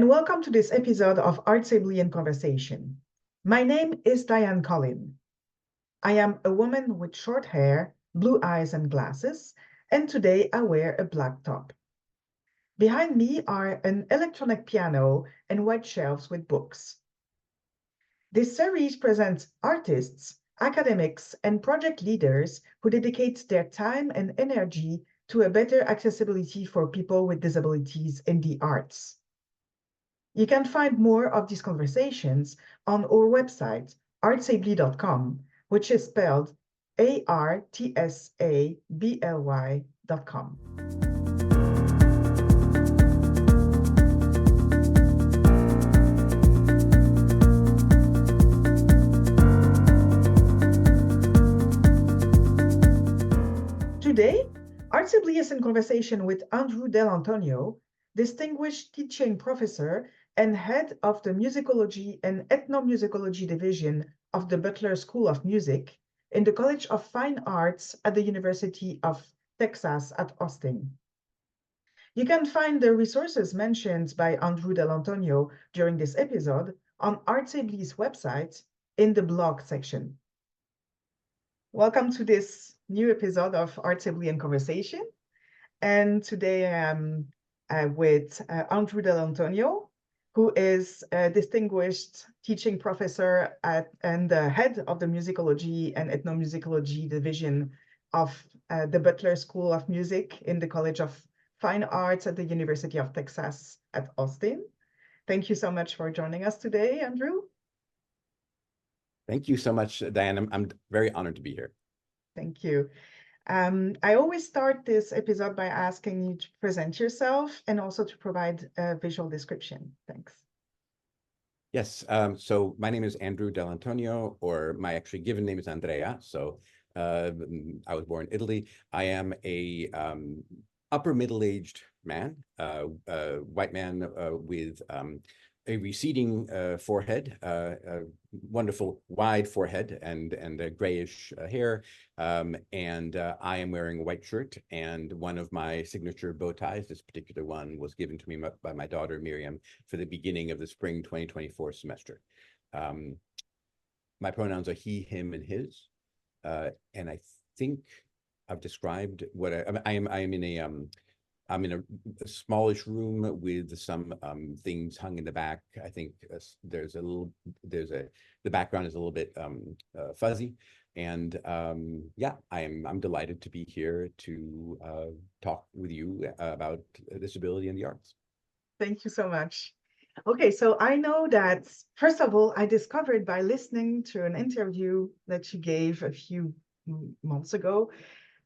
and welcome to this episode of Art Sibley in Conversation. My name is Diane Collin. I am a woman with short hair, blue eyes, and glasses, and today I wear a black top. Behind me are an electronic piano and white shelves with books. This series presents artists, academics, and project leaders who dedicate their time and energy to a better accessibility for people with disabilities in the arts. You can find more of these conversations on our website, artsably.com, which is spelled artsably.com. Today, Art Sibley is in conversation with Andrew Dell'Antonio, distinguished teaching professor and head of the Musicology and Ethnomusicology Division of the Butler School of Music in the College of Fine Arts at the University of Texas at Austin. You can find the resources mentioned by Andrew Dell'Antonio during this episode on Art Sibley's website in the blog section. Welcome to this new episode of Art Sibley in Conversation. And today I'm with Andrew Dell'Antonio, who is a distinguished teaching professor and the head of the Musicology and Ethnomusicology Division of the Butler School of Music in the College of Fine Arts at the University of Texas at Austin. Thank you so much for joining us today, Andrew. Thank you so much, Diane. I'm very honored to be here. Thank you. I always start this episode by asking you to present yourself and also to provide a visual description. Thanks. Yes, so my name is Andrew Dell'Antonio, or my actually given name is Andrea. So I was born in Italy. I am a upper middle-aged man, white man with a receding forehead, a wonderful wide forehead and a grayish hair. And I am wearing a white shirt, and one of my signature bow ties, this particular one, was given to me by my daughter Miriam for the beginning of the spring 2024 semester. My pronouns are he, him, and his. And I think I've described what I am in a I'm in a smallish room with some things hung in the back. I think the background is a little bit fuzzy, and yeah, I'm delighted to be here to talk with you about disability and the arts. Thank you so much. Okay, so I know that, first of all, I discovered by listening to an interview that you gave a few months ago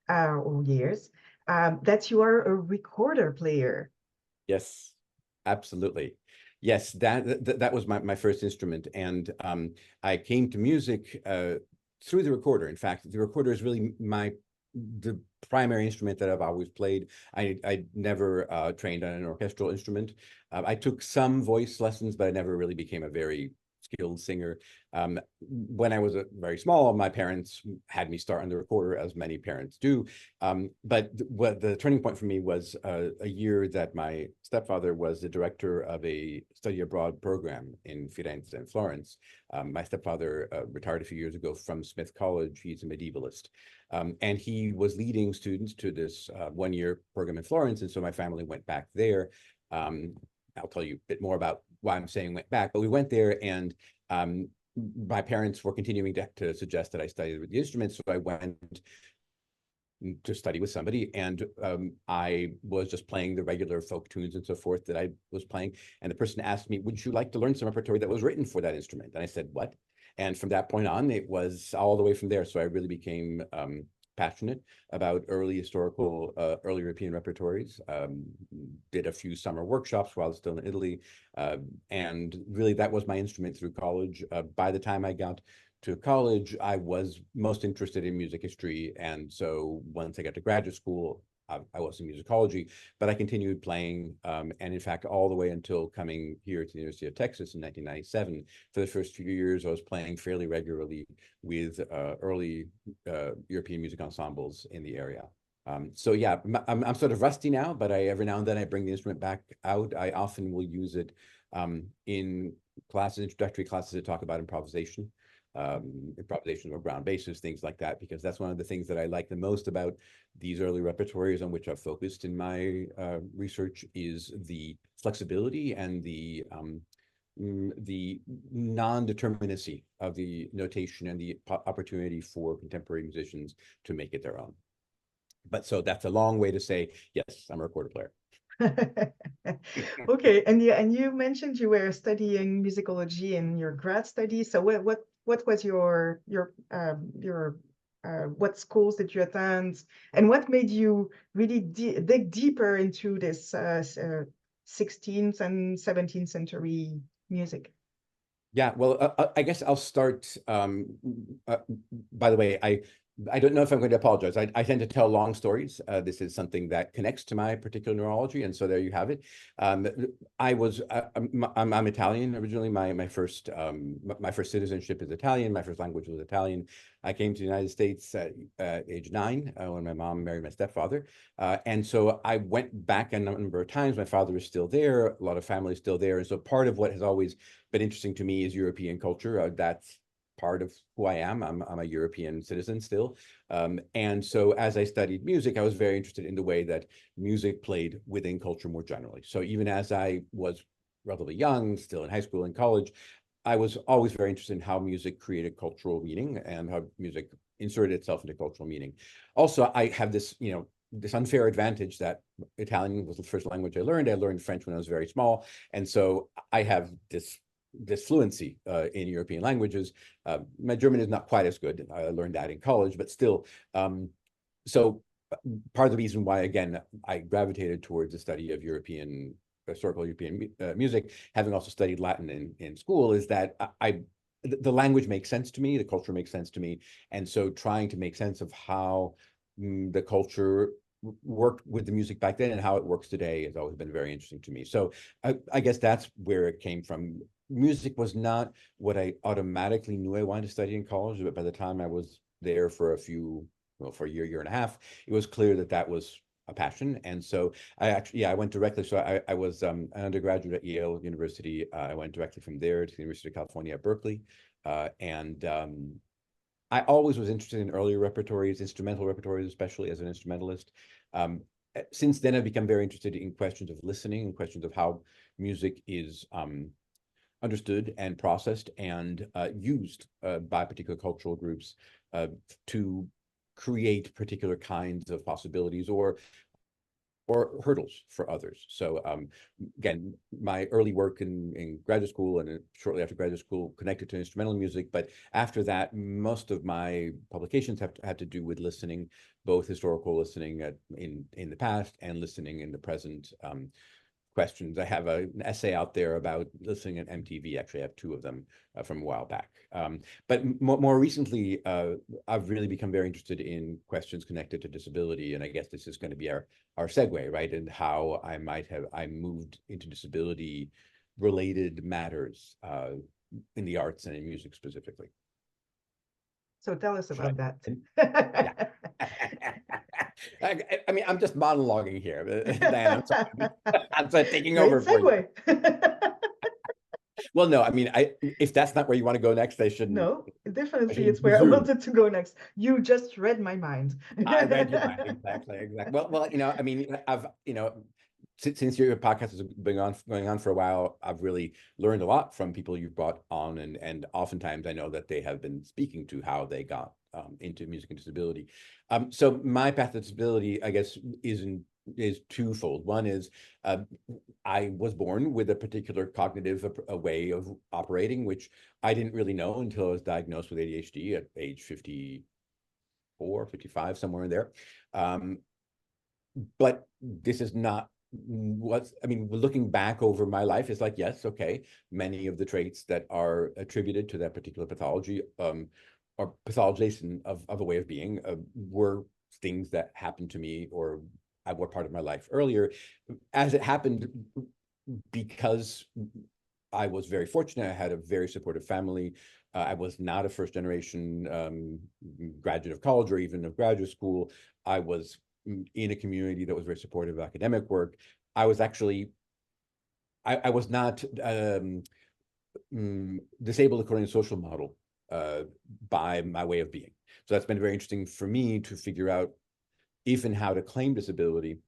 or years, that you are a recorder player. Yes, absolutely. Yes, that was my first instrument, and I came to music through the recorder. In fact, the recorder is really the primary instrument that I've always played. I never trained on an orchestral instrument. I took some voice lessons, but I never really became a very skilled singer. When I was very small, my parents had me start on the recorder, as many parents do. But what the turning point for me was a year that my stepfather was the director of a study abroad program in Firenze and Florence. My stepfather retired a few years ago from Smith College. He's a medievalist. And he was leading students to this one-year program in Florence. And so my family went back there. I'll tell you a bit more about why I'm saying went back, but we went there, and my parents were continuing to suggest that I study with the instruments. So I went to study with somebody, and I was just playing the regular folk tunes and so forth that I was playing. And the person asked me, would you like to learn some repertory that was written for that instrument? And I said, what? And from that point on, it was all the way from there. So I really became passionate about early historical, early European repertories, did a few summer workshops while I was still in Italy. And really that was my instrument through college. By the time I got to college, I was most interested in music history. And so once I got to graduate school, I was in musicology, but I continued playing, and in fact, all the way until coming here to the University of Texas in 1997. For the first few years, I was playing fairly regularly with early European music ensembles in the area. So yeah, I'm sort of rusty now, but every now and then I bring the instrument back out. I often will use it in classes, introductory classes that talk about improvisation, improvisation or ground basses, things like that, because that's one of the things that I like the most about these early repertoires on which I've focused in my research is the flexibility and the non-determinacy of the notation and the opportunity for contemporary musicians to make it their own. But so that's a long way to say, yes, I'm a recorder player. Okay, and you mentioned you were studying musicology in your grad study. So what was your what schools did you attend, and what made you really dig deeper into this 16th and 17th century music? Yeah, well, I guess I'll start. By the way, I don't know if I'm going to apologize. I tend to tell long stories. This is something that connects to my particular neurology, and so there you have it. I'm Italian originally. My first citizenship is Italian. My first language was Italian. I came to the United States at age 9 when my mom married my stepfather, and so I went back a number of times. My father is still there. A lot of family is still there, and so part of what has always been interesting to me is European culture. That's part of who I am. I'm a European citizen still. And so as I studied music, I was very interested in the way that music played within culture more generally. So even as I was relatively young, still in high school and college, I was always very interested in how music created cultural meaning and how music inserted itself into cultural meaning. Also, I have this, this unfair advantage that Italian was the first language I learned. I learned French when I was very small. And so I have this fluency in European languages. My German is not quite as good. I learned that in college, but still. So part of the reason why, again, I gravitated towards the study of historical European music, having also studied Latin in school, is that the language makes sense to me, the culture makes sense to me. And so trying to make sense of how the culture worked with the music back then and how it works today has always been very interesting to me. So I guess that's where it came from. Music was not what I automatically knew I wanted to study in college, but by the time I was there for for a year and a half, it was clear that that was a passion. And so I went directly. So I was an undergraduate at Yale University. I went directly from there to the University of California at Berkeley. I always was interested in earlier repertories, instrumental repertories, especially as an instrumentalist. Since then, I've become very interested in questions of listening and questions of how music is understood and processed and used by particular cultural groups to create particular kinds of possibilities or hurdles for others. So again, my early work in graduate school and shortly after graduate school connected to instrumental music, but after that, most of my publications have had to do with listening, both historical listening in the past and listening in the present. Questions. I have an essay out there about listening at MTV. Actually, I have 2 of them from a while back. But more recently, I've really become very interested in questions connected to disability. And I guess this is going to be our segue, right? And how I moved into disability related matters in the arts and in music specifically. So tell us about that. Yeah. I mean, I'm just monologuing here, Diana. I'm sorry, taking over for you. Well, no, I mean, if that's not where you want to go next, I shouldn't. No, definitely it's where I wanted to go next. You just read my mind. I read your mind, exactly. Well, I mean, I've, since your podcast has been going on for a while, I've really learned a lot from people you've brought on, and oftentimes I know that they have been speaking to how they got into music and disability. So my path to disability, I guess, is twofold. One is I was born with a particular cognitive way of operating, which I didn't really know until I was diagnosed with ADHD at age 54, 55, somewhere in there. But this is not looking back over my life, it's like, yes, okay, many of the traits that are attributed to that particular pathology or pathologization of a way of being were things that happened to me or were part of my life earlier. As it happened, because I was very fortunate, I had a very supportive family. I was not a first generation graduate of college or even of graduate school. I was in a community that was very supportive of academic work. I was actually, I was not disabled according to social model by my way of being. So that's been very interesting for me to figure out if and how to claim disability,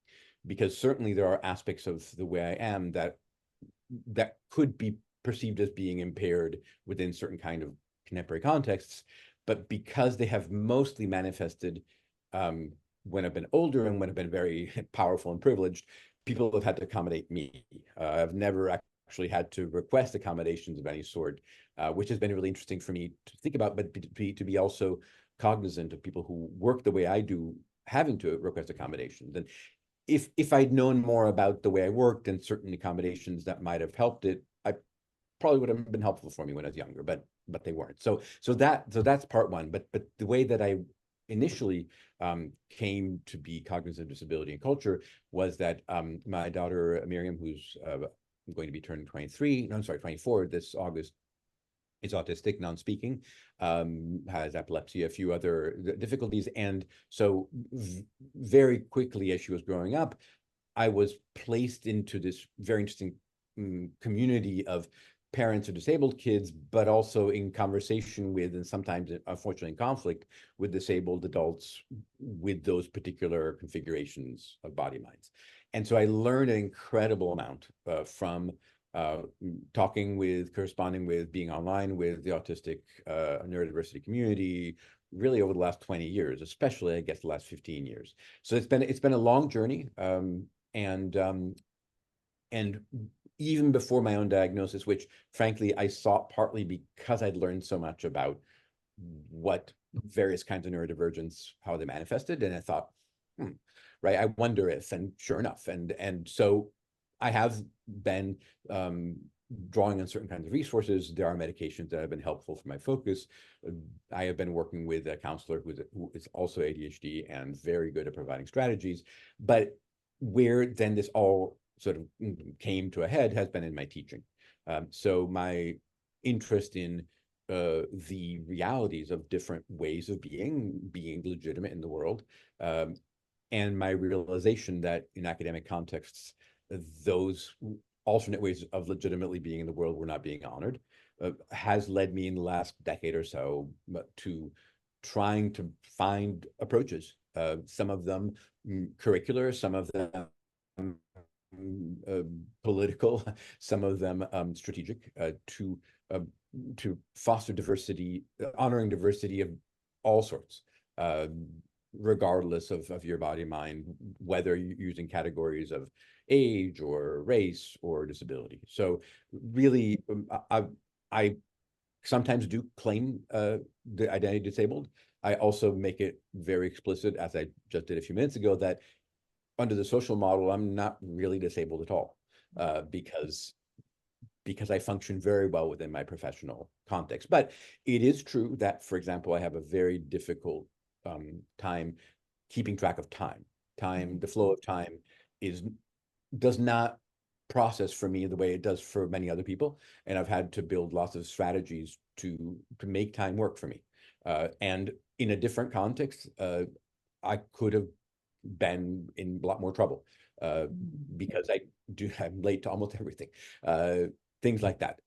because certainly there are aspects of the way I am that could be perceived as being impaired within certain kind of contemporary contexts, but because they have mostly manifested when I've been older and when I've been very powerful and privileged, people have had to accommodate me. I've never actually had to request accommodations of any sort, which has been really interesting for me to think about, but to be also cognizant of people who work the way I do having to request accommodations. And if I'd known more about the way I worked and certain accommodations that might have helped it, I probably would have been helpful for me when I was younger, but they weren't. So that's part one. But the way that I initially came to be cognizant of disability and culture was that my daughter Miriam, who's going to be turning 24 this August, is autistic, non-speaking, has epilepsy, a few other difficulties. And so very quickly as she was growing up, I was placed into this very interesting community of parents of disabled kids, but also in conversation with, and sometimes unfortunately in conflict with, disabled adults with those particular configurations of body minds. And so I learned an incredible amount from talking with, corresponding with, being online with the autistic neurodiversity community, really over the last 20 years, especially I guess the last 15 years. So it's been a long journey, and even before my own diagnosis, which frankly I sought partly because I'd learned so much about what various kinds of neurodivergence, how they manifested, and I thought, right, I wonder if, and sure enough, and so I have been drawing on certain kinds of resources. There are medications that have been helpful for my focus. I have been working with a counselor who is also ADHD and very good at providing strategies. But where then this all sort of came to a head has been in my teaching. So my interest in the realities of different ways of being legitimate in the world, and my realization that in academic contexts, those alternate ways of legitimately being in the world were not being honored, has led me in the last decade or so to trying to find approaches, some of them curricular, some of them political, some of them strategic, to foster diversity, honoring diversity of all sorts, regardless of your body mind, whether you're using categories of age or race or disability. So really, I sometimes do claim the identity disabled. I also make it very explicit, as I just did a few minutes ago, that under the social model, I'm not really disabled at all, because I function very well within my professional context. But it is true that, for example, I have a very difficult time keeping track of time. The flow of time does not process for me the way it does for many other people. And I've had to build lots of strategies to make time work for me. And in a different context, I could have been in a lot more trouble because I'm late to almost everything, things like that.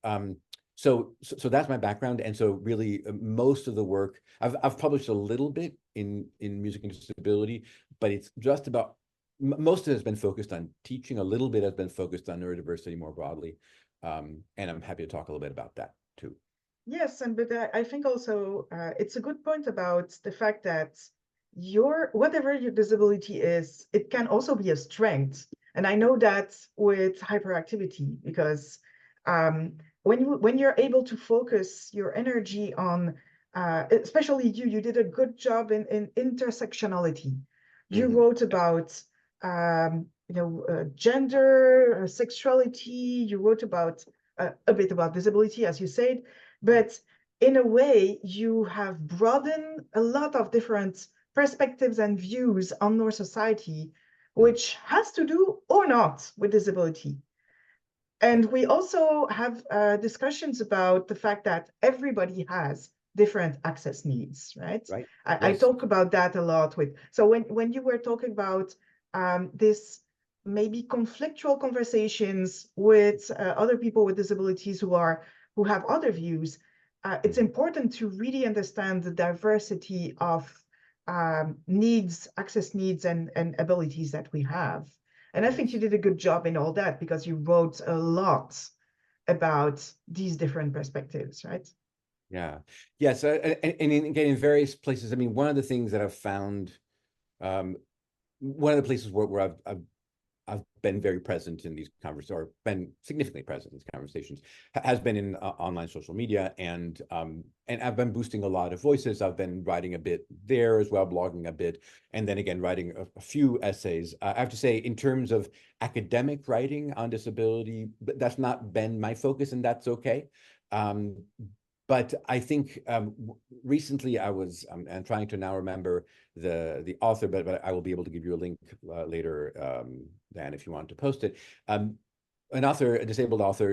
So that's my background. And so really most of the work, I've published a little bit in music and disability, but it's just about, most of it has been focused on teaching, a little bit has been focused on neurodiversity more broadly. And I'm happy to talk a little bit about that too. Yes, but I think also it's a good point about the fact that whatever your disability is, it can also be a strength. And I know that with hyperactivity, because when you're able to focus your energy on, especially you did a good job in intersectionality. You wrote about gender, sexuality. You wrote about a bit about disability, as you said, but in a way, you have broadened a lot of different perspectives and views on our society, which has to do or not with disability. And we also have discussions about the fact that everybody has different access needs, right? Right. I Yes. talk about that a lot with, so when you were talking about this maybe conflictual conversations with other people with disabilities who have other views, it's important to really understand the diversity of needs, access needs, and abilities that we have. And I think you Yes. did a good job in all that because you wrote a lot about these different perspectives, right? Yeah. Yes. Again, in various places, I mean, one of the things that I've found, um, one of the places where I've been very present in these conversations, or been significantly present in these conversations, has been in online social media, and I've been boosting a lot of voices. I've been writing a bit there as well, blogging a bit, and then again writing a few essays. I have to say, in terms of academic writing on disability, that's not been my focus, and that's okay. Um, but I think recently I was, and trying to now remember the author, but I will be able to give you a link later, Dan, if you want to post it. An author, a disabled author,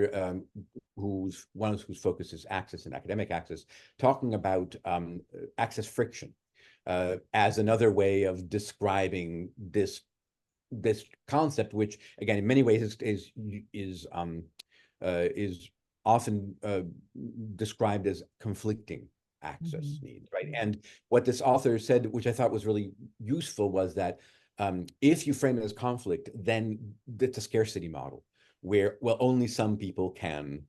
whose focus is access and academic access, talking about access friction as another way of describing this concept, which again, in many ways is often described as conflicting access needs, right? And what this author said, which I thought was really useful, was that if you frame it as conflict, then it's a scarcity model where, well, only some people can,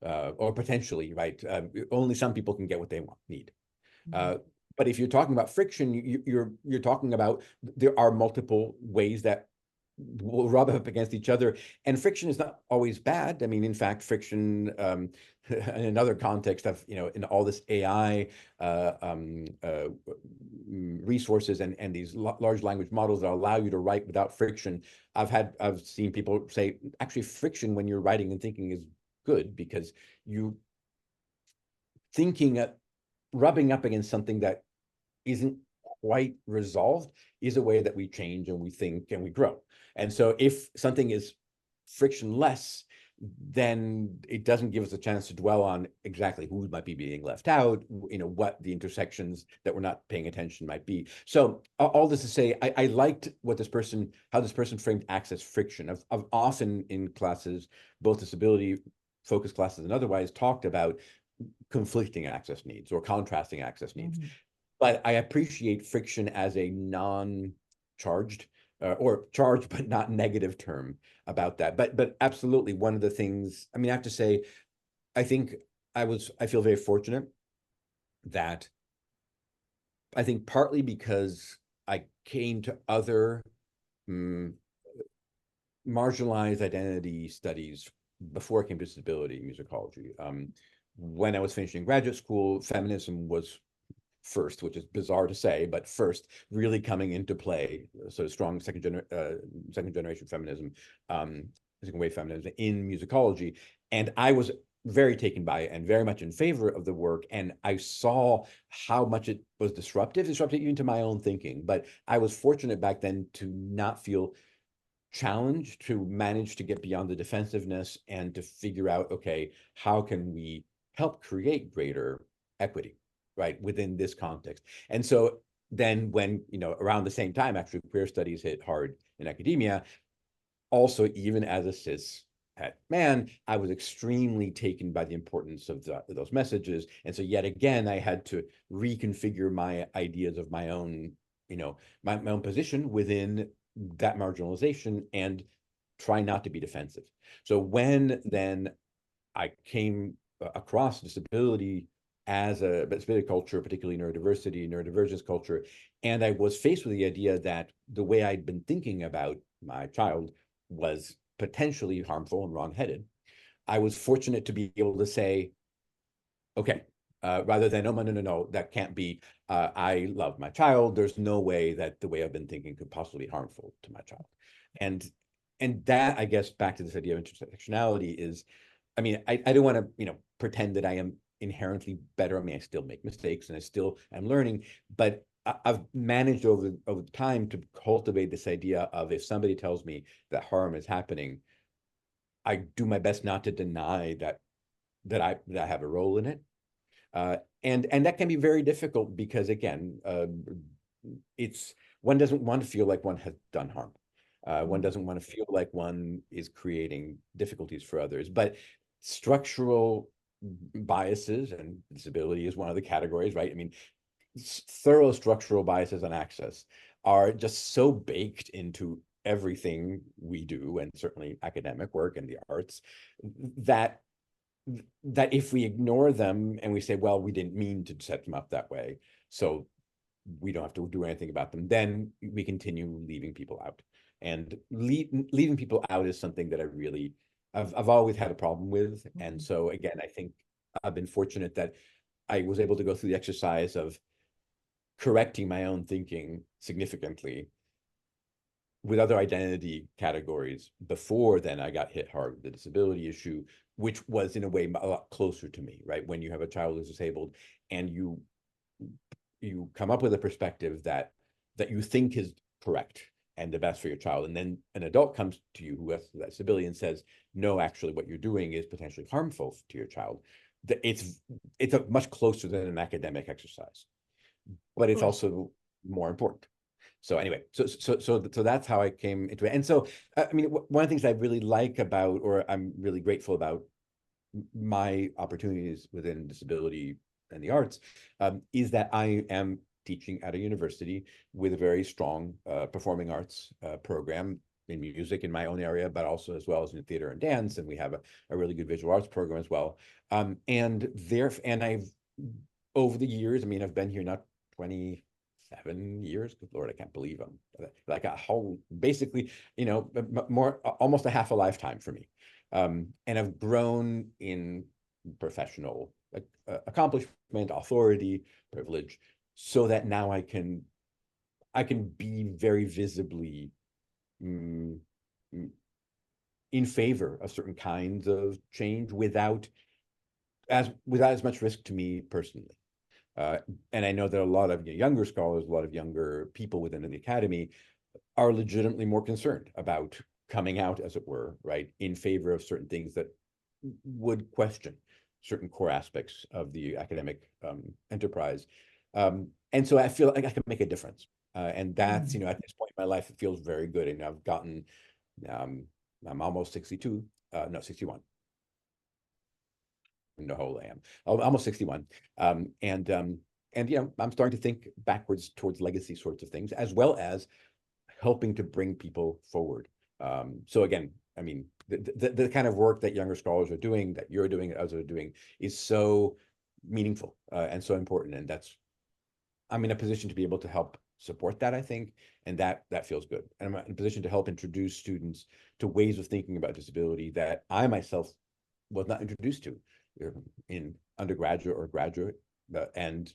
or potentially, right? Only some people can get what they need. But if you're talking about friction, you're talking about there are multiple ways that will rub up against each other, and friction is not always bad. I mean, in fact, friction in another context of, in all this AI resources and these large language models that allow you to write without friction. I've seen people say actually friction when you're writing and thinking is good because you thinking rubbing up against something that isn't quite resolved is a way that we change and we think and we grow. And so if something is frictionless, then it doesn't give us a chance to dwell on exactly who might be being left out, what the intersections that we're not paying attention might be. So all this to say, I liked how this person framed access friction. I've often in classes, both disability focused classes and otherwise, talked about conflicting access needs or contrasting access needs. But I appreciate friction as a non-charged or charged but not negative term about that. But absolutely, one of the things, I mean, I have to say, I think I feel very fortunate that I think partly because I came to other marginalized identity studies before I came to disability musicology. When I was finishing graduate school, feminism was first, which is bizarre to say, but first really coming into play. So strong second generation feminism, second wave feminism in musicology. And I was very taken by it and very much in favor of the work. And I saw how much it was disruptive even to my own thinking. But I was fortunate back then to not feel challenged, to manage to get beyond the defensiveness and to figure out, okay, how can we help create greater equity, right, within this context? And so then when, around the same time, actually, queer studies hit hard in academia, also, even as a cis het man, I was extremely taken by the importance of those messages. And so yet again, I had to reconfigure my ideas of my own, my own position within that marginalization and try not to be defensive. So when then I came across disability as a disability culture, particularly neurodiversity, neurodivergence culture, and I was faced with the idea that the way I'd been thinking about my child was potentially harmful and wrongheaded. I was fortunate to be able to say, okay, rather than, oh, no, that can't be. I love my child. There's no way that the way I've been thinking could possibly be harmful to my child. And that, I guess, back to this idea of intersectionality is, I mean, I don't want to, pretend that I am inherently better. I mean, I still make mistakes and I still am learning, but I've managed over time to cultivate this idea of if somebody tells me that harm is happening, I do my best not to deny that I have a role in it, And that can be very difficult because, again, one doesn't want to feel like one has done harm. One doesn't want to feel like one is creating difficulties for others. But structural biases, and disability is one of the categories, right? I mean, thorough structural biases on access are just so baked into everything we do, and certainly academic work and the arts, that if we ignore them and we say, well, we didn't mean to set them up that way, so we don't have to do anything about them, then we continue leaving people out. And leaving people out is something that I've always had a problem with. And so again, I think I've been fortunate that I was able to go through the exercise of correcting my own thinking significantly with other identity categories before then I got hit hard with the disability issue, which was in a way a lot closer to me, right? When you have a child who's disabled and you come up with a perspective that you think is correct and the best for your child, and then an adult comes to you who has that disability and says, no, actually what you're doing is potentially harmful to your child, it's a much closer than an academic exercise, but it's also more important. So anyway, so that's how I came into it. And so, I mean, one of the things I really like about, or I'm really grateful about my opportunities within disability and the arts, is that I am teaching at a university with a very strong performing arts program in music in my own area, but also as well as in theater and dance. And we have a really good visual arts program as well. And I've, over the years, I mean, I've been here now 27 years. Good Lord, I can't believe them. Like a whole, basically, more, almost a half a lifetime for me. And I've grown in professional accomplishment, authority, privilege, so that now I can be very visibly in favor of certain kinds of change without as much risk to me personally. And I know that a lot of younger scholars, a lot of younger people within the academy are legitimately more concerned about coming out, as it were, right, in favor of certain things that would question certain core aspects of the academic enterprise. And so I feel like I can make a difference. And that's, at this point in my life, it feels very good. And I've gotten, I'm almost 62, no, 61. No, how old I am. Almost 61. And I'm starting to think backwards towards legacy sorts of things, as well as helping to bring people forward. So again, I mean, the kind of work that younger scholars are doing, that you're doing, that others are doing, is so meaningful and so important. And I'm in a position to be able to help support that, I think, and that feels good. And I'm in a position to help introduce students to ways of thinking about disability that I myself was not introduced to in undergraduate or graduate. And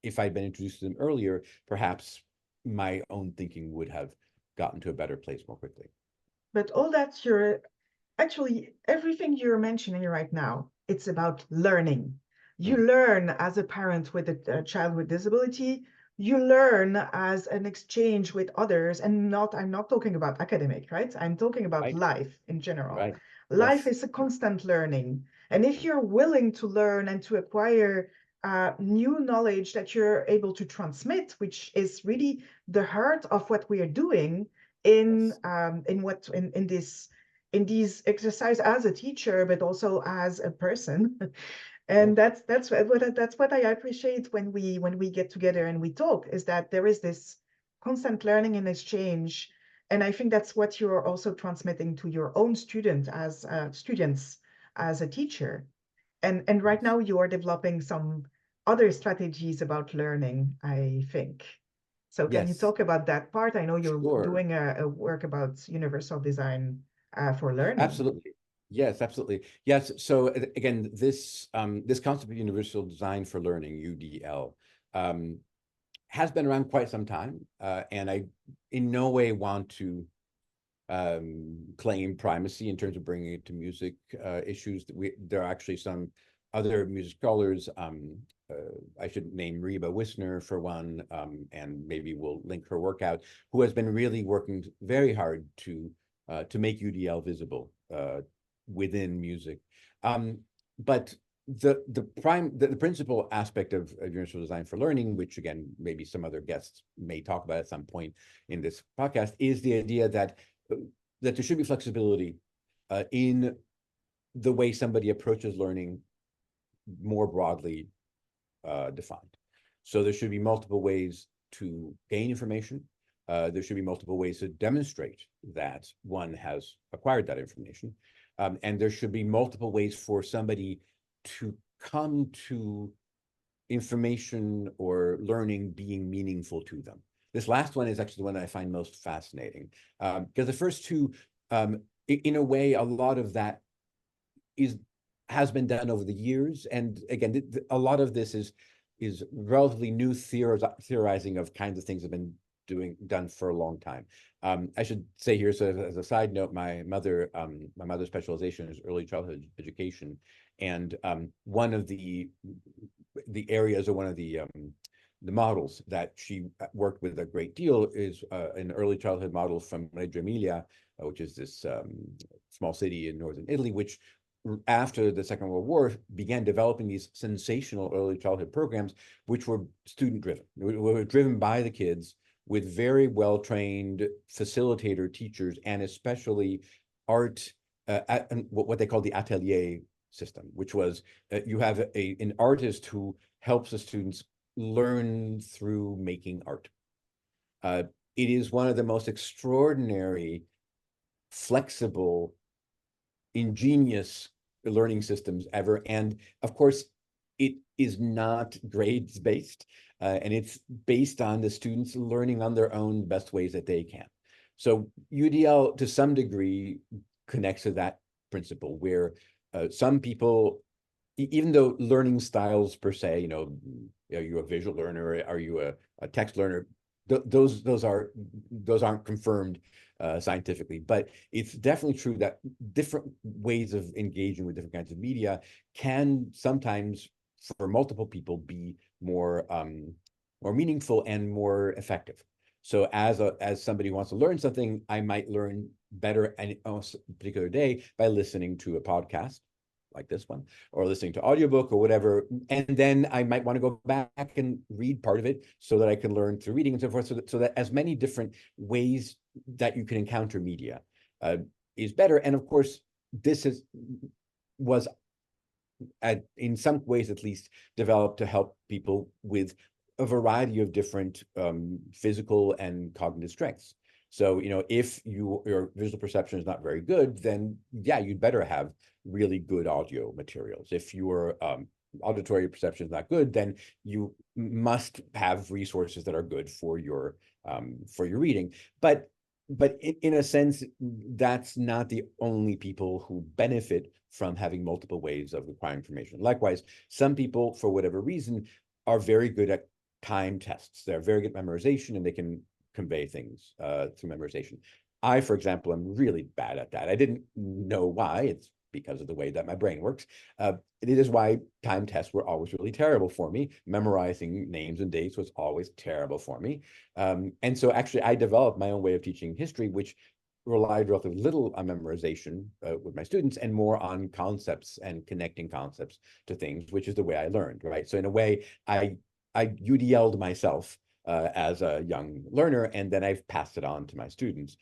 if I'd been introduced to them earlier, perhaps my own thinking would have gotten to a better place more quickly. But all that actually, everything you're mentioning right now, it's about learning. You learn as a parent with a child with disability, you learn as an exchange with others, and I'm not talking about academic, right? I'm talking about life in general. Right. Life Yes. is a constant learning. And if you're willing to learn and to acquire new knowledge that you're able to transmit, which is really the heart of what we are doing in these exercise as a teacher, but also as a person. And that's what I appreciate when we get together and we talk, is that there is this constant learning and exchange. And I think that's what you're also transmitting to your own students as a teacher. And right now you are developing some other strategies about learning, I think. So can you talk about that part? I know you're doing a work about universal design for learning. Absolutely. Yes, absolutely. Yes. So again, this concept of universal design for learning, UDL, has been around quite some time. And I in no way want to claim primacy in terms of bringing it to music issues. There are actually some other music scholars. I should name Reba Wisner for one, and maybe we'll link her work out, who has been really working very hard to make UDL visible within music. But the principal aspect of universal design for learning, which again, maybe some other guests may talk about at some point in this podcast, is the idea that that there should be flexibility in the way somebody approaches learning more broadly defined. So there should be multiple ways to gain information. There should be multiple ways to demonstrate that one has acquired that information. And there should be multiple ways for somebody to come to information or learning being meaningful to them. This last one is actually the one that I find most fascinating, because the first two, in a way, a lot of that has been done over the years. And again, a lot of this is relatively new theorizing of kinds of things that have been done for a long time. I should say here, so as a side note, my mother's specialization is early childhood education, and one of the areas, or one of the models that she worked with a great deal is an early childhood model from Reggio Emilia, which is this small city in northern Italy, which after the Second World War began developing these sensational early childhood programs, which were student driven, were driven by the kids, with very well-trained facilitator teachers, and especially art, what they call the atelier system, which was you have an artist who helps the students learn through making art. It is one of the most extraordinary, flexible, ingenious learning systems ever. And of course, it is not grades based, and it's based on the students learning on their own best ways that they can. So UDL, to some degree, connects to that principle, where some people, even though learning styles per se, are you a visual learner? Are you a text learner? Those aren't confirmed scientifically, but it's definitely true that different ways of engaging with different kinds of media can sometimes, for multiple people, be more meaningful and more effective. So as somebody who wants to learn something, I might learn better on a particular day by listening to a podcast like this one, or listening to audiobook or whatever. And then I might want to go back and read part of it so that I can learn through reading and so forth. So that as many different ways that you can encounter media is better. And of course, this was in some ways at least developed to help people with a variety of different physical and cognitive strengths. So, if your visual perception is not very good, then yeah, you'd better have really good audio materials. If your auditory perception is not good, then you must have resources that are good for your reading. But in a sense, that's not the only people who benefit from having multiple ways of acquiring information. Likewise, some people, for whatever reason, are very good at time tests. They're very good at memorization, and they can convey things through memorization. I, for example, am really bad at that. I didn't know why. It's because of the way that my brain works. It is why time tests were always really terrible for me. Memorizing names and dates was always terrible for me. And so actually, I developed my own way of teaching history, which relied relatively little on memorization with my students, and more on concepts and connecting concepts to things, which is the way I learned, right? So in a way, I UDL'd myself as a young learner, and then I've passed it on to my students.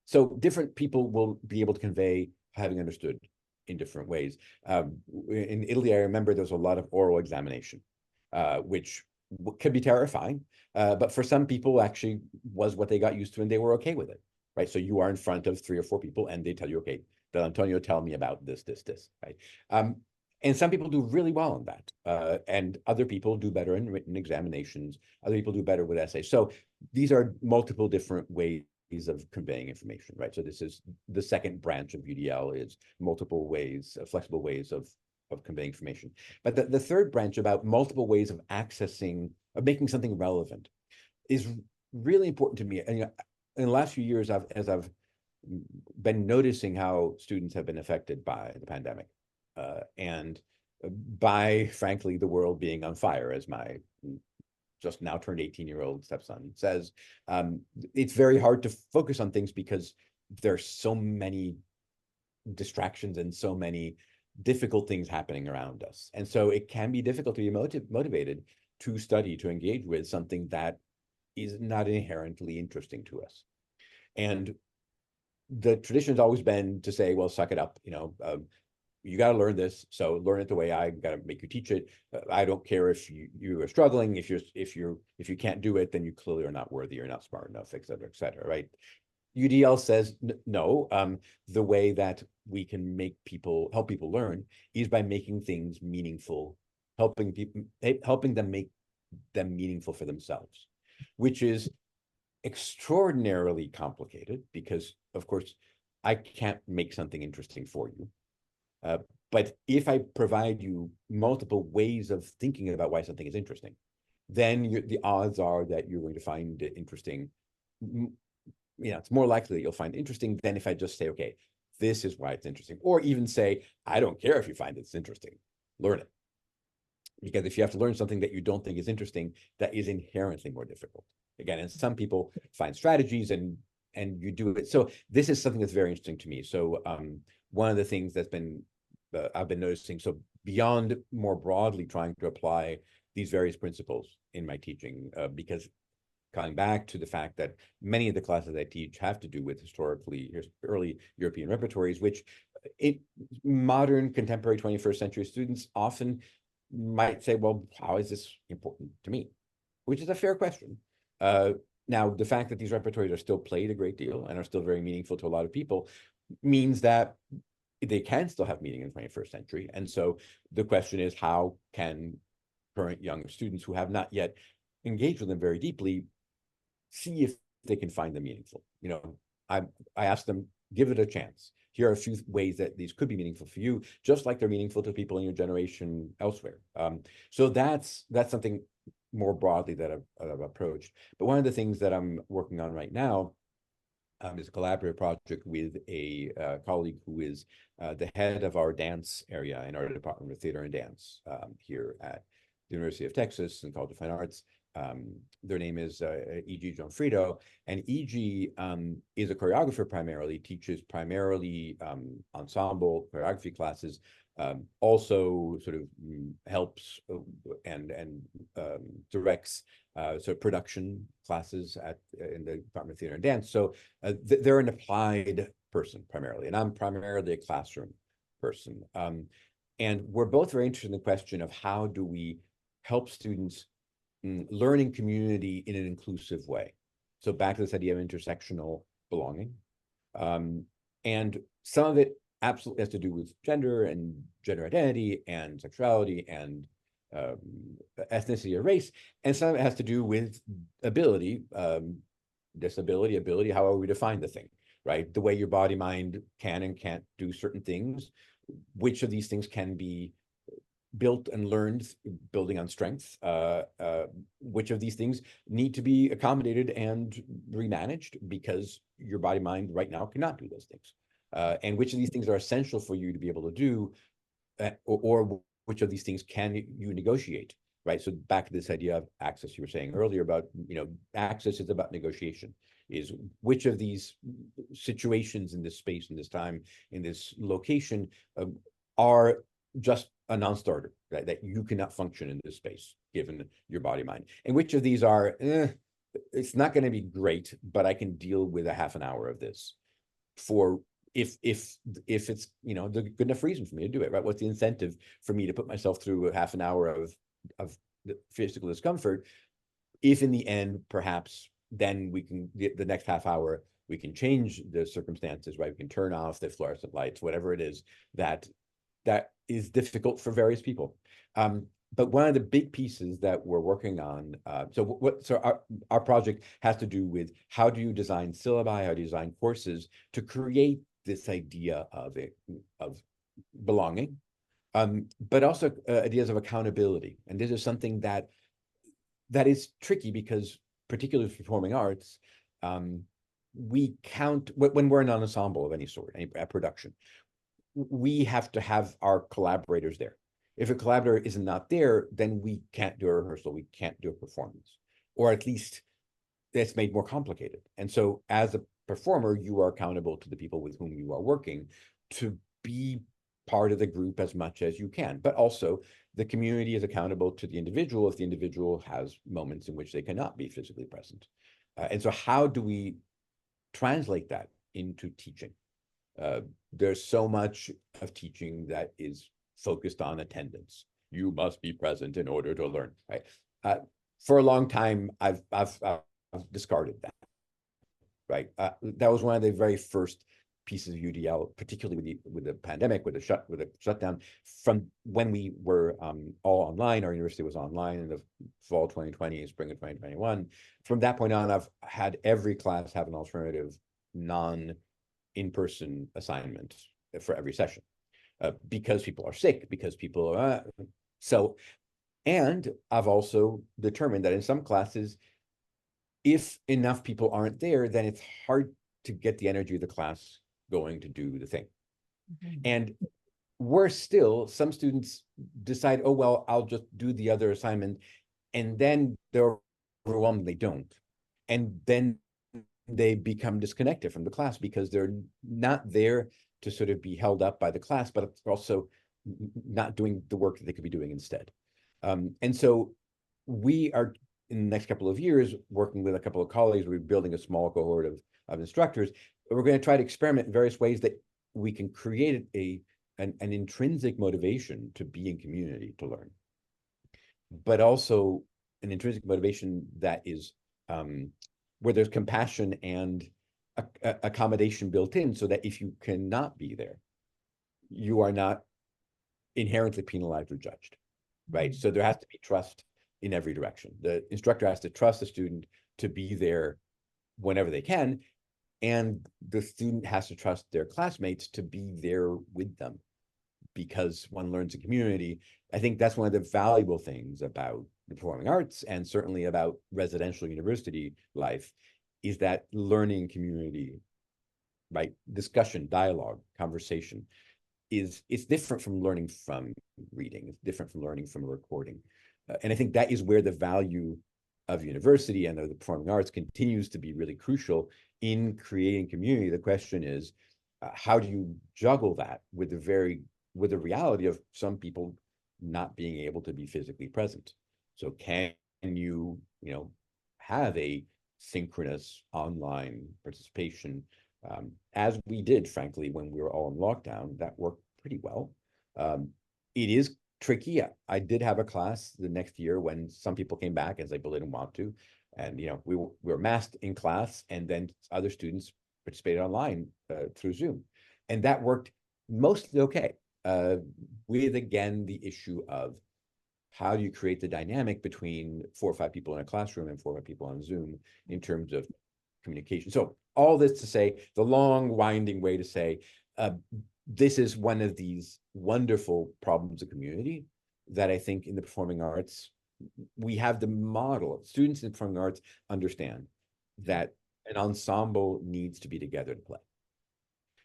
So different people will be able to convey having understood in different ways. In Italy, I remember there was a lot of oral examination, which could be terrifying, but for some people actually was what they got used to, and they were okay with it, right? So you are in front of 3 or 4 people, and they tell you, okay, Dell'Antonio, tell me about this, right? And some people do really well in that, and other people do better in written examinations. Other people do better with essays. So these are multiple different ways of conveying information, right? So this is the second branch of UDL, is multiple ways, flexible ways of conveying information. But the third branch, about multiple ways of making something relevant, is really important to me. And in the last few years, as I've been noticing how students have been affected by the pandemic, and by, frankly, the world being on fire, as my just now turned 18-year-old stepson says, it's very hard to focus on things because there's so many distractions and so many difficult things happening around us. And so it can be difficult to be motivated to study, to engage with something that is not inherently interesting to us. And the tradition has always been to say, well, suck it up, you got to learn this, so learn it the way I got to make you teach it. I don't care if you are struggling. If you can't do it, then you clearly are not worthy, or not smart enough, et cetera, right? UDL says no. The way that we can help people learn is by making things meaningful, helping them make them meaningful for themselves, which is extraordinarily complicated because, of course, I can't make something interesting for you. But if I provide you multiple ways of thinking about why something is interesting, then the odds are that you're going to find it interesting. It's more likely that you'll find it interesting than if I just say, okay, this is why it's interesting. Or even say, I don't care if you find it's interesting, learn it. Because if you have to learn something that you don't think is interesting, that is inherently more difficult. Again, and some people find strategies and you do it. So this is something that's very interesting to me. So one of the things that's been I've been noticing, so beyond more broadly trying to apply these various principles in my teaching, because coming back to the fact that many of the classes I teach have to do with early European repertories, which modern contemporary 21st century students often might say, well, how is this important to me? Which is a fair question. Now, the fact that these repertories are still played a great deal and are still very meaningful to a lot of people means that they can still have meaning in the 21st century. And so the question is, how can current young students who have not yet engaged with them very deeply see if they can find them meaningful? I ask them, give it a chance. Here are a few ways that these could be meaningful for you, just like they're meaningful to people in your generation elsewhere. So that's something more broadly that I've approached. But one of the things that I'm working on right now is a collaborative project with a colleague who is the head of our dance area in our Department of Theater and Dance here at the University of Texas and College of Fine Arts. Their name is E.G. Gianfrido, and E.G. Is a choreographer primarily, teaches primarily ensemble choreography classes, also sort of helps and directs sort of production classes in the Department of Theater and Dance. So they're an applied person primarily, and I'm primarily a classroom person. And we're both very interested in the question of how do we help students learn in community in an inclusive way. So back to this idea of intersectional belonging. And some of it absolutely has to do with gender and gender identity and sexuality and ethnicity or race. And some of it has to do with ability, disability, ability, however we define the thing, right? The way your body, mind can and can't do certain things, which of these things can be built and learned building on strength, which of these things need to be accommodated and remanaged because your body mind right now cannot do those things, and which of these things are essential for you to be able to do, or which of these things can you negotiate, right? So back to this idea of access you were saying earlier about, access is about negotiation, is which of these situations in this space, in this time, in this location are just a non-starter, right? That you cannot function in this space given your body mind, and which of these are it's not going to be great, but I can deal with a half an hour of this for if it's the good enough reason for me to do it, right? What's the incentive for me to put myself through a half an hour of physical discomfort if in the end perhaps then we can the next half hour we can change the circumstances, right? We can turn off the fluorescent lights, whatever it is that is difficult for various people. But one of the big pieces that we're working on, so our project has to do with how do you design syllabi, how do you design courses to create this idea of belonging, but also ideas of accountability. And this is something that is tricky because, particularly for performing arts, we count when we're in an ensemble of any sort, a production, we have to have our collaborators there. If a collaborator is not there, then we can't do a rehearsal, we can't do a performance, or at least it's made more complicated. And so as a performer, you are accountable to the people with whom you are working to be part of the group as much as you can, but also the community is accountable to the individual if the individual has moments in which they cannot be physically present. And so how do we translate that into teaching? There's so much of teaching that is focused on attendance. You must be present in order to learn, right? For a long time, I've discarded that, right? That was one of the very first pieces of UDL, particularly with the pandemic, with the shutdown. From when we were all online, our university was online in the fall 2020, spring of 2021. From that point on, I've had every class have an alternative in-person assignment for every session, because people are sick, because people are so. And I've also determined that in some classes, if enough people aren't there, then it's hard to get the energy of the class going to do the thing. And worse still, some students decide, oh, well, I'll just do the other assignment, and then they're overwhelmed, they don't. And then they become disconnected from the class because they're not there to sort of be held up by the class, but also not doing the work that they could be doing instead. And so we are, in the next couple of years, working with a couple of colleagues, we're building a small cohort of instructors. We're going to try to experiment in various ways that we can create an intrinsic motivation to be in community, to learn, but also an intrinsic motivation that is where there's compassion and accommodation built in, so that if you cannot be there, you are not inherently penalized or judged, right? So there has to be trust in every direction. The instructor has to trust the student to be there whenever they can, and the student has to trust their classmates to be there with them, because one learns in community. I think that's one of the valuable things about the performing arts, and certainly about residential university life, is that learning community, right? Discussion, dialogue, conversation it's different from learning from reading. It's different from learning from a recording. And I think that is where the value of university and of the performing arts continues to be really crucial in creating community. The question is, how do you juggle that with the reality of some people not being able to be physically present? So can you have a synchronous online participation, as we did, frankly, when we were all in lockdown? That worked pretty well. It is tricky. I did have a class the next year when some people came back and people didn't want to, and we were masked in class, and then other students participated online through Zoom, and that worked mostly okay. With again the issue of how do you create the dynamic between 4 or 5 people in a classroom and 4 or 5 people on Zoom in terms of communication. So all this to say, the long winding way to say, this is one of these wonderful problems of community that I think in the performing arts, we have the model. Students in the performing arts understand that an ensemble needs to be together to play.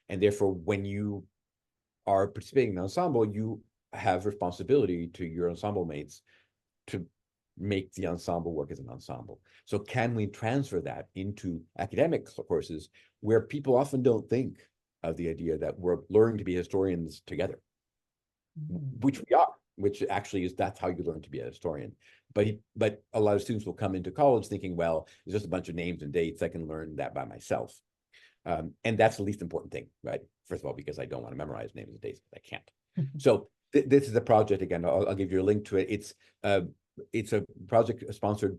And therefore, when you are participating in an ensemble, you have responsibility to your ensemble mates to make the ensemble work as an ensemble. So can we transfer that into academic courses where people often don't think of the idea that we're learning to be historians together, which we are, which actually is, that's how you learn to be a historian. But a lot of students will come into college thinking, well, it's just a bunch of names and dates, I can learn that by myself. And that's the least important thing, right? First of all, because I don't want to memorize names and dates, I can't. So this is a project, again, I'll give you a link to it. It's a project sponsored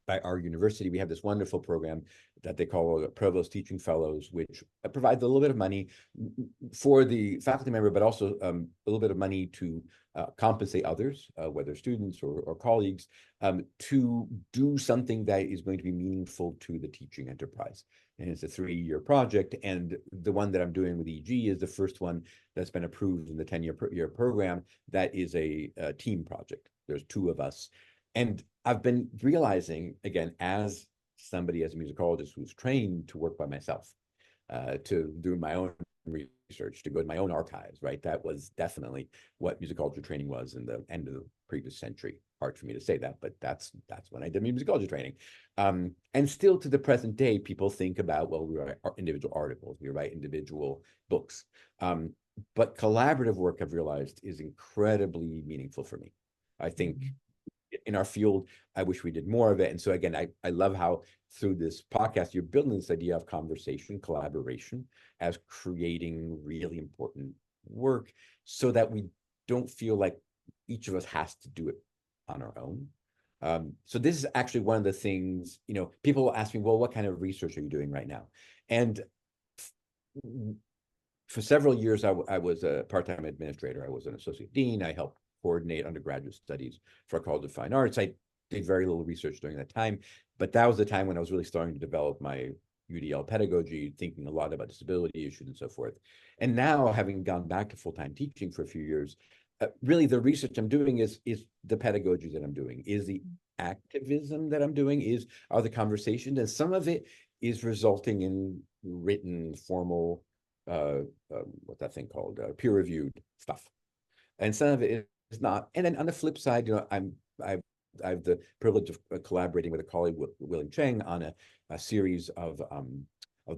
by our university. We have this wonderful program that they call Provost Teaching Fellows, which provides a little bit of money for the faculty member, but also a little bit of money to compensate others, whether students or colleagues, to do something that is going to be meaningful to the teaching enterprise. And it's a 3-year project. And the one that I'm doing with EG is the first one that's been approved in the 10-year program. That is a team project. There's 2 of us. And I've been realizing, again, as somebody, as a musicologist who's trained to work by myself, to do my own research, to go to my own archives, right? That was definitely what musicology training was in the end of the previous century. Hard for me to say that, but that's when I did musicology training. And still to the present day, people think about, well, we write individual articles, we write individual books. but collaborative work I've realized is incredibly meaningful for me. I think in our field, I wish we did more of it. And so again, I love how through this podcast, you're building this idea of conversation, collaboration as creating really important work so that we don't feel like each of us has to do it on our own. So this is actually one of the things, you know, people ask me, well, what kind of research are you doing right now? And for several years, I was a part-time administrator. I was an associate dean. I helped coordinate undergraduate studies for our College of Fine Arts. I did very little research during that time, but that was the time when I was really starting to develop my UDL pedagogy, thinking a lot about disability issues and so forth. And now, having gone back to full-time teaching for a few years, really the research I'm doing is the pedagogy that I'm doing, is the activism that I'm doing, are the conversations, and some of it is resulting in written, formal, what's that thing called, peer-reviewed stuff, and some of it is not. And then on the flip side, you know, I have the privilege of collaborating with a colleague, William Cheng, on a series of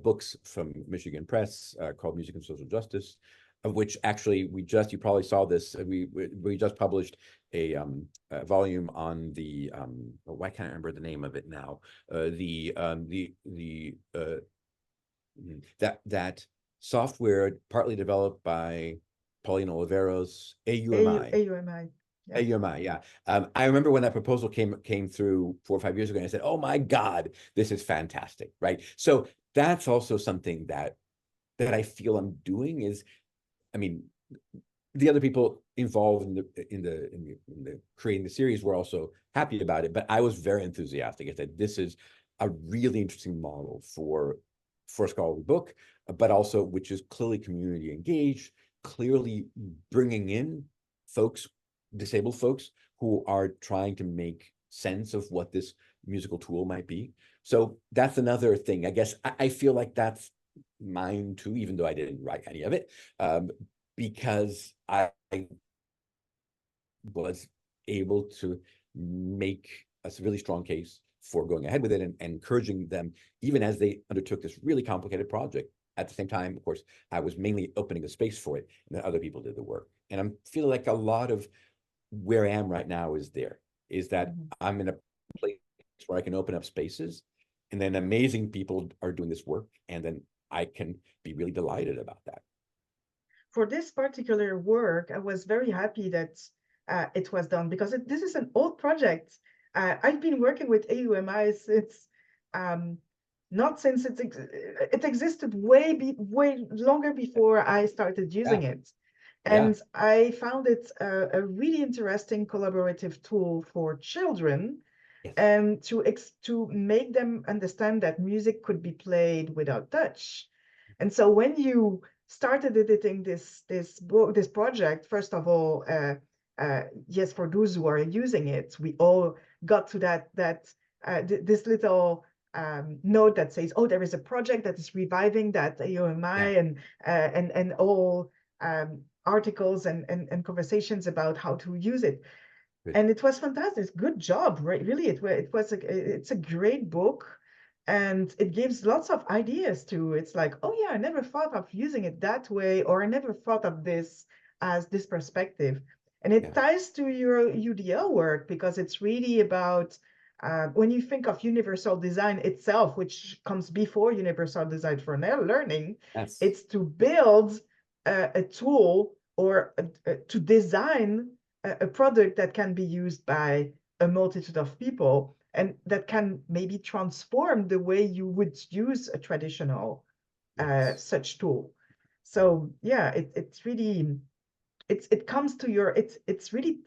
books from Michigan Press called Music and Social Justice, of which actually you probably saw this, we just published a volume on the why can't I remember the name of it now, that software partly developed by Pauline Oliveros, AUMI. AUMI. Yeah. AUMI, yeah. I remember when that proposal came through 4 or 5 years ago, and I said, "Oh my God, this is fantastic!" Right. So that's also something that I feel I'm doing is, I mean, the other people involved in the creating the series were also happy about it, but I was very enthusiastic. I said, "This is a really interesting model for a scholarly book, but also which is clearly community engaged, clearly bringing in folks, disabled folks, who are trying to make sense of what this musical tool might be." So that's another thing. I guess I feel like that's mine too, even though I didn't write any of it, because I was able to make a really strong case for going ahead with it and encouraging them, even as they undertook this really complicated project. At the same time, of course, I was mainly opening the space for it, and then other people did the work. And I'm feeling like a lot of where I am right now is that I'm in a place where I can open up spaces, and then amazing people are doing this work, and then I can be really delighted about that. For this particular work, I was very happy that it was done, because this is an old project. I've been working with AUMI since, not since it existed way longer before I started using it. And I found it a really interesting collaborative tool for children, and to make them understand that music could be played without touch. And so when you started editing this project, first of all, yes, for those who are using it, we all got to this little note that says, "Oh, there is a project that is reviving that AUMI," and all articles and conversations about how to use it. Good. And it was fantastic. Good job, right? Really, it's a great book, and it gives lots of ideas too. It's like, oh yeah, I never thought of using it that way, or I never thought of this as this perspective. And it ties to your UDL work, because it's really about when you think of universal design itself, which comes before universal design for learning, it's to build a tool, or to design a product that can be used by a multitude of people, and that can maybe transform the way you would use a traditional such tool. So yeah, it's really, it comes to your, it's really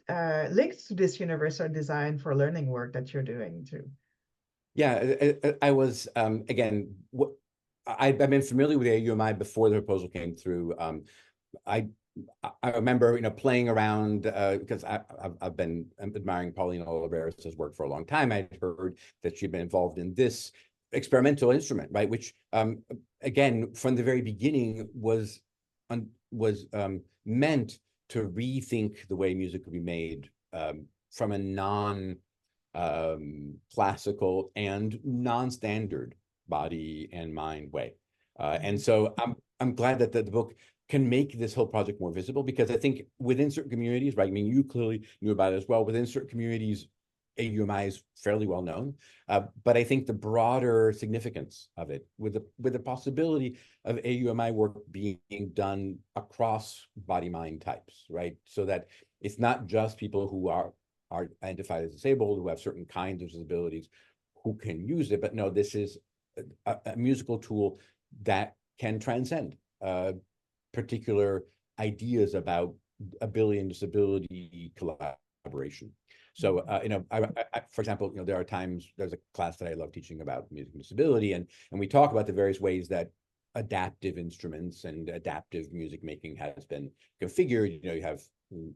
linked to this universal design for learning work that you're doing too. Yeah, I was again, I've been familiar with AUMI before the proposal came through. I remember, you know, playing around because I've been admiring Pauline Oliveros' work for a long time. I'd heard that she'd been involved in this experimental instrument, right? Which, again, from the very beginning was meant to rethink the way music could be made from a classical and non-standard body and mind way. And so I'm glad that the book can make this whole project more visible, because I think within certain communities, right? I mean, you clearly knew about it as well. Within certain communities, AUMI is fairly well known, but I think the broader significance of it, with the possibility of AUMI work being done across body-mind types, right? So that it's not just people who are identified as disabled, who have certain kinds of disabilities, who can use it, but no, this is a musical tool that can transcend particular ideas about ability and disability collaboration. So, for example, there are times, there's a class that I love teaching about music and disability, and we talk about the various ways that adaptive instruments and adaptive music making has been configured. You have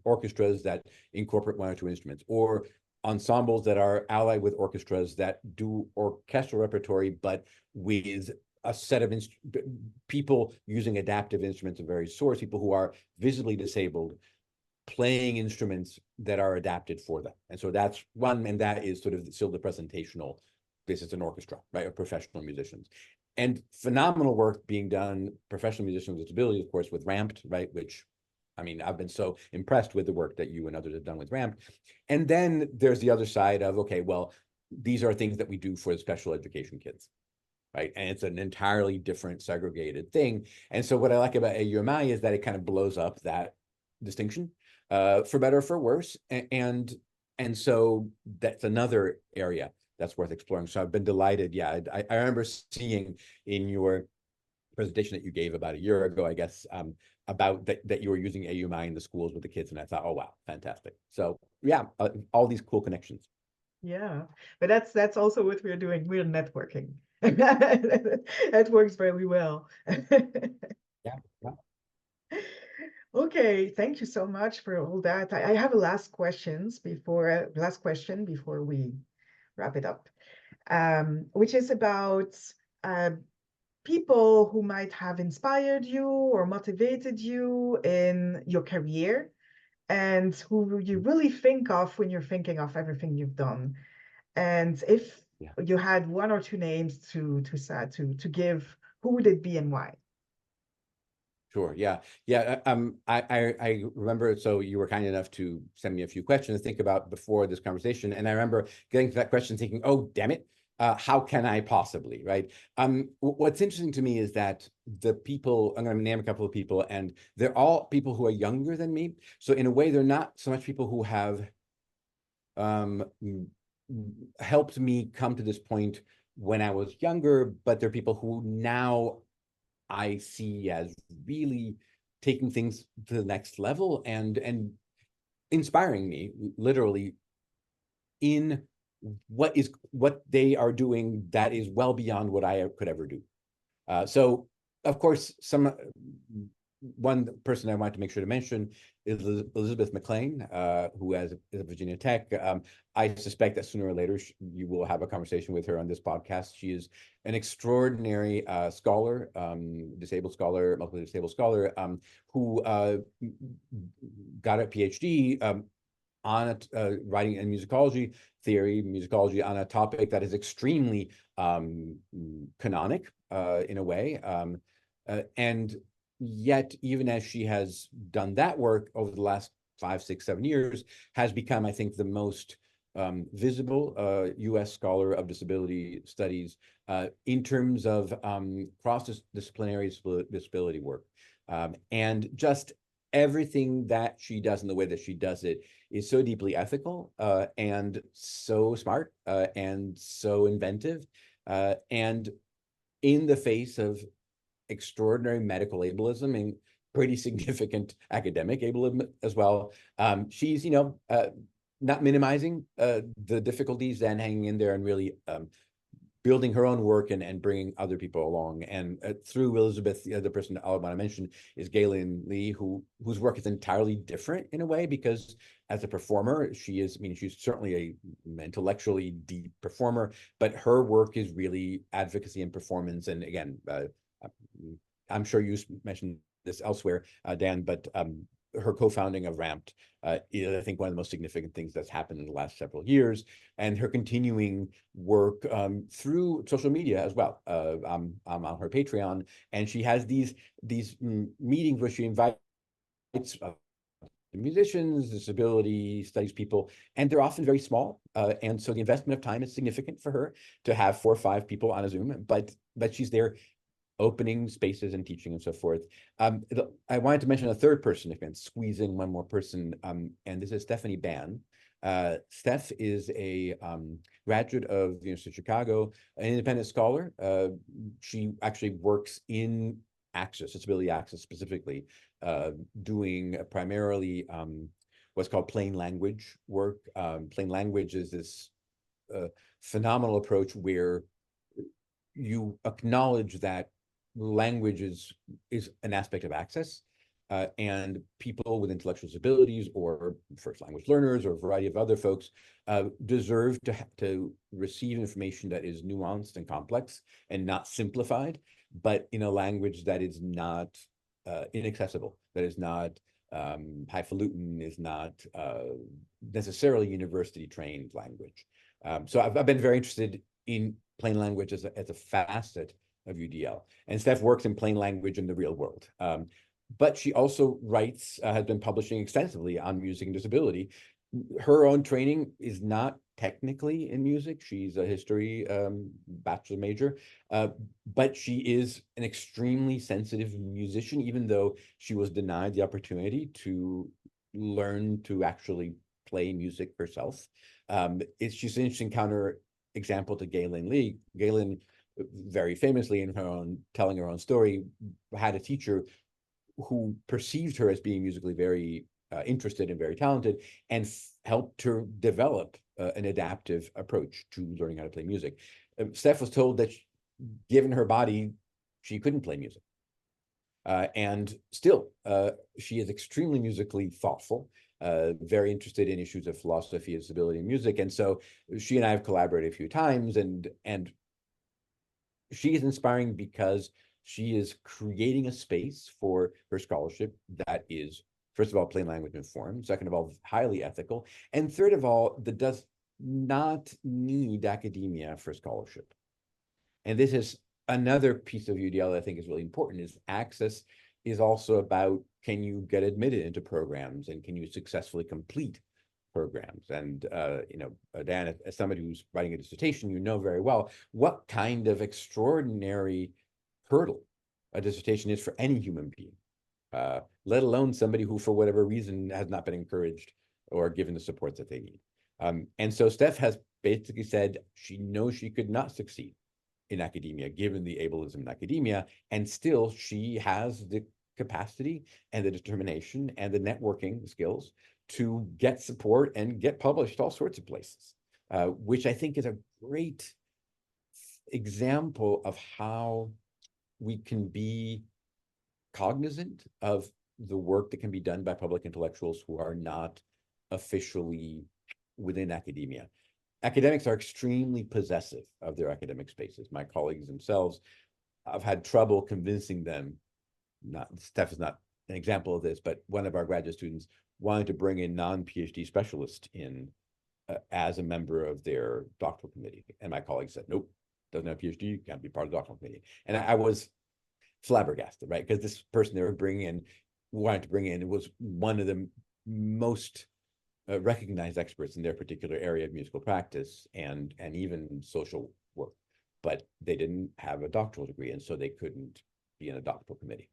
orchestras that incorporate one or two instruments, or ensembles that are allied with orchestras that do orchestral repertory, but with a set of people using adaptive instruments of various sorts, people who are visibly disabled, playing instruments that are adapted for them. And so that's one, and that is sort of still the presentational, this is an orchestra, right, of professional musicians. And phenomenal work being done, professional musicians with disabilities, of course, with RAMPed, right, which, I mean, I've been so impressed with the work that you and others have done with RAMPed. And then there's the other side of, okay, well, these are things that we do for the special education kids, right? And it's an entirely different segregated thing. And so what I like about AUMI is that it kind of blows up that distinction, for better or for worse. And so that's another area that's worth exploring. So I've been delighted. Yeah, I remember seeing in your presentation that you gave about a year ago, I guess, about that you were using AUMI in the schools with the kids, and I thought, oh wow, fantastic. So yeah, all these cool connections. Yeah, but that's also what we're doing. We're networking. That works very well. Yeah. Okay, thank you so much for all that. I have a last question before we wrap it up, which is about uh, people who might have inspired you or motivated you in your career, and who you really think of when you're thinking of everything you've done. And if you had one or two names to give, who would it be and why? Sure. Yeah. Yeah. I remember, so you were kind enough to send me a few questions to think about before this conversation. And I remember getting to that question thinking, oh, damn it. How can I possibly, right? What's interesting to me is that the people, I'm going to name a couple of people, and they're all people who are younger than me. So in a way, they're not so much people who have helped me come to this point when I was younger, but they're people who now I see as really taking things to the next level and inspiring me literally in what they are doing that is well beyond what I could ever do. So of course, one person I want to make sure to mention is Elizabeth McLean, who is at Virginia Tech. I suspect that sooner or later you will have a conversation with her on this podcast. She is an extraordinary scholar, disabled scholar, multiple disabled scholar, who got a PhD on writing in musicology theory, musicology on a topic that is extremely canonic in a way. And yet, even as she has done that work over the last 5, 6, 7 years, has become, I think, the most visible US scholar of disability studies in terms of cross-disciplinary disability work. And just everything that she does and the way that she does it is so deeply ethical and so smart and so inventive. And in the face of extraordinary medical ableism and pretty significant academic ableism as well, she's, not minimizing the difficulties and hanging in there and really building her own work and bringing other people along. And through Elizabeth, the other person I want to mention is Galen Lee, whose work is entirely different in a way, because as a performer, she's certainly a intellectually deep performer, but her work is really advocacy and performance. And again, I'm sure you mentioned this elsewhere, Dan, but her co-founding of Ramped is, I think, one of the most significant things that's happened in the last several years, and her continuing work through social media as well. I'm on her Patreon, and she has these meetings where she invites musicians, disability studies people, and they're often very small. And so the investment of time is significant for her to have 4 or 5 people on a Zoom, but she's there opening spaces and teaching and so forth. I wanted to mention a third person, if I can squeeze in one more person, and this is Stephanie Ban. Steph is a graduate of the University of Chicago, an independent scholar. She actually works in access, disability access specifically, doing primarily what's called plain language work. Plain language is this phenomenal approach where you acknowledge that language is an aspect of access, and people with intellectual disabilities or first language learners or a variety of other folks deserve to receive information that is nuanced and complex and not simplified, but in a language that is not inaccessible, that is not highfalutin, is not necessarily university trained language. So I've been very interested in plain language as a facet of UDL. And Steph works in plain language in the real world. But she also writes, has been publishing extensively on music and disability. Her own training is not technically in music. She's a history bachelor major, but she is an extremely sensitive musician, even though she was denied the opportunity to learn to actually play music herself. She's an interesting counter example to Galen Lee. Galen, very famously in her own, telling her own story, had a teacher who perceived her as being musically very interested and very talented, and helped her develop an adaptive approach to learning how to play music. Steph was told that given her body, she couldn't play music. And still, she is extremely musically thoughtful, very interested in issues of philosophy, disability, and music. And so she and I have collaborated a few times, and she is inspiring because she is creating a space for her scholarship that is, first of all, plain language informed, second of all, highly ethical, and third of all, that does not need academia for scholarship. And this is another piece of UDL that I think is really important, is access is also about, can you get admitted into programs and can you successfully complete programs? And, Dan, as somebody who's writing a dissertation, you know very well what kind of extraordinary hurdle a dissertation is for any human being, let alone somebody who, for whatever reason, has not been encouraged or given the support that they need. And so Steph has basically said she knows she could not succeed in academia, given the ableism in academia, and still she has the capacity and the determination and the networking skills to get support and get published all sorts of places, which I think is a great example of how we can be cognizant of the work that can be done by public intellectuals who are not officially within academia. Academics are extremely possessive of their academic spaces. My colleagues themselves, I've had trouble convincing them, Steph is not an example of this, but one of our graduate students wanted to bring in non-PhD specialists in as a member of their doctoral committee. And my colleague said, nope, doesn't have a PhD, you can't be part of the doctoral committee. And I was flabbergasted, right? Because this person they were wanted to bring in was one of the most recognized experts in their particular area of musical practice and even social work, but they didn't have a doctoral degree, and so they couldn't be in a doctoral committee.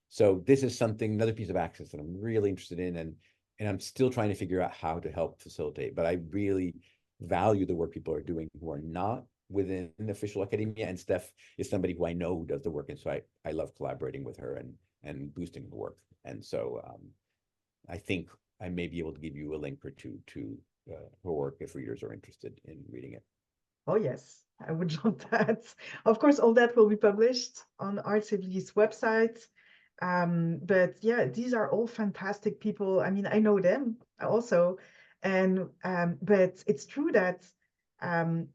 So this is another piece of access that I'm really interested in, and I'm still trying to figure out how to help facilitate. But I really value the work people are doing who are not within official academia, and Steph is somebody who I know who does the work, and so I love collaborating with her and boosting her work. And so I think I may be able to give you a link or two to her work if readers are interested in reading it. Oh, yes, I would love that. Of course, all that will be published on ArtSibly's website. But yeah, these are all fantastic people. I mean, I know them also. And but it's true that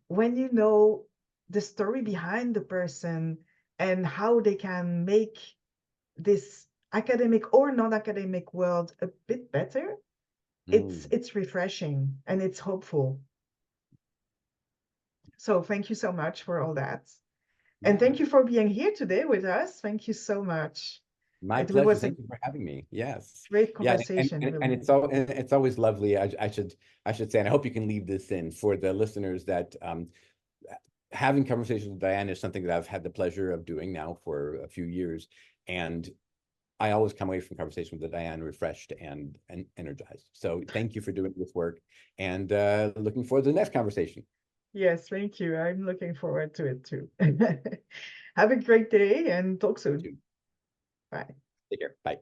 when you know the story behind the person and how they can make this academic or non-academic world a bit better, Mm. it's refreshing and it's hopeful. So thank you so much for all that. And Yeah, thank you for being here today with us. Thank you so much. my It pleasure. was a Thank you for having me. Yes. great Yeah, conversation, and really. it's always lovely. I should say, and I hope you can leave this in for the listeners that having conversations with Diane is something that I've had the pleasure of doing now for a few years. And I always come away from conversation with Diane refreshed and energized. So thank you for doing this work, and looking forward to the next conversation. Yes, thank you. I'm looking forward to it too. Have a great day and talk You soon. too. Bye. Take care. Bye.